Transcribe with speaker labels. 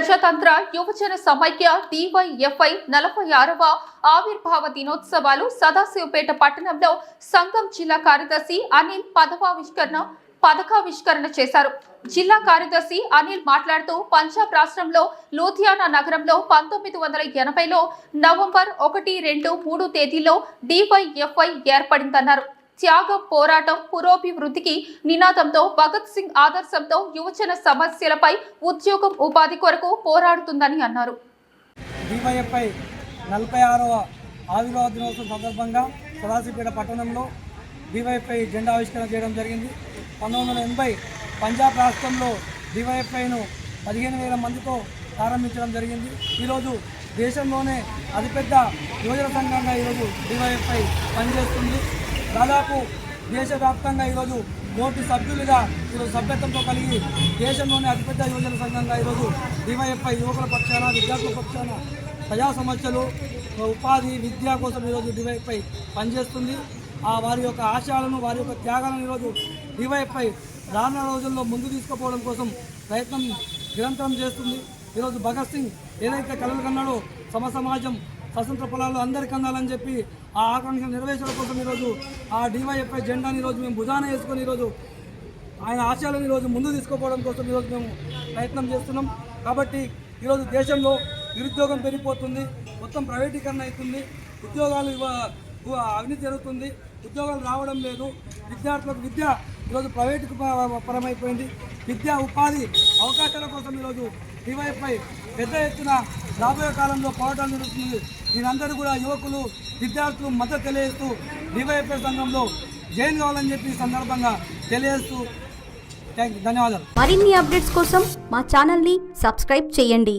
Speaker 1: ప్రజాతంత్ర యువజన సమైక్య DYFI 46వ ఆవిర్భావ దినోత్సవాలు సదాశివపేట పట్టణంలో సంఘం జిల్లా కార్యదర్శి అనిల్ పథకావిష్కరణ చేశారు. జిల్లా కార్యదర్శి అనిల్ మాట్లాడుతూ పంజాబ్ రాష్ట్రంలో లూధియానా నగరంలో 1980లో నవంబర్ 1, 2, 3 తేదీల్లో DYFI ఏర్పడిందన్నారు. త్యాగం, పోరాటం, పురోభివృద్ధికి నినాదంతో భగత్ సింగ్ ఆదర్శంతో యువజన సమస్యలపై ఉద్యోగం, ఉపాధి కొరకు పోరాడుతుందని అన్నారు.
Speaker 2: DYFI 46వ ఆవిర్భావ దినోత్సవం సందర్భంగా సదాశివపేట పట్టణంలో DYFI జెండా ఆవిష్కరణ చేయడం జరిగింది. 1980 పంజాబ్ రాష్ట్రంలో DYFIను 15,000 మందితో ప్రారంభించడం జరిగింది. ఈరోజు దేశంలోనే అతిపెద్ద యువజన సంఘంగా ఈరోజు DYFI పనిచేస్తుంది. దాదాపు దేశవ్యాప్తంగా ఈరోజు 100 సభ్యులుగా ఈరోజు సభ్యత్వంతో కలిగి దేశంలోనే అతిపెద్ద యువజన సంఘంగా ఈరోజు DYFI యువకుల పక్షాన, విద్యార్థుల పక్షాన ప్రజా సమస్యలు, ఉపాధి, విద్య కోసం ఈరోజు DYFI పనిచేస్తుంది. వారి యొక్క ఆశయాలను, వారి యొక్క త్యాగాలను ఈరోజు DYFI రానున్న రోజుల్లో ముందు తీసుకుపోవడం కోసం ప్రయత్నం నిరంతరం చేస్తుంది. ఈరోజు భగత్ సింగ్ ఏదైతే కలలు కన్నాడో సమాజం స్వతంత్ర ఫలాలు అందరికీ అందాలని చెప్పి ఆ ఆకాంక్ష నెరవేర్చడం కోసం ఈరోజు ఆ DYFI జెండాని ఈరోజు మేము భుజాన వేసుకొని ఈరోజు ఆయన ఆశయాలను ఈరోజు ముందు తీసుకుపోవడం కోసం ఈరోజు మేము ప్రయత్నం చేస్తున్నాం. కాబట్టి ఈరోజు దేశంలో నిరుద్యోగం పెరిగిపోతుంది, మొత్తం ప్రైవేటీకరణ అవుతుంది, ఉద్యోగాలు అవినీతి జరుగుతుంది, ఉద్యోగాలు రావడం లేదు, విద్యార్థులకు విద్య ఈరోజు ప్రైవేటుకు పరమైపోయింది. విద్యా ఉపాధి అవకాశాల కోసం ఈరోజు DYFI పెద్ద ఎత్తున రాబోయే కాలంలో పోరాటాలు జరుగుతుంది. దీనందరూ కూడా యువకులు, విద్యార్థులు మద్దతు తెలియజేస్తూ DYFI సంఘంలో జాయిన్ కావాలని చెప్పి సందర్భంగా తెలియజేస్తూ ధన్యవాదాలు.
Speaker 3: మరిన్ని అప్డేట్స్ కోసం మా ఛానల్ని సబ్స్క్రైబ్ చేయండి.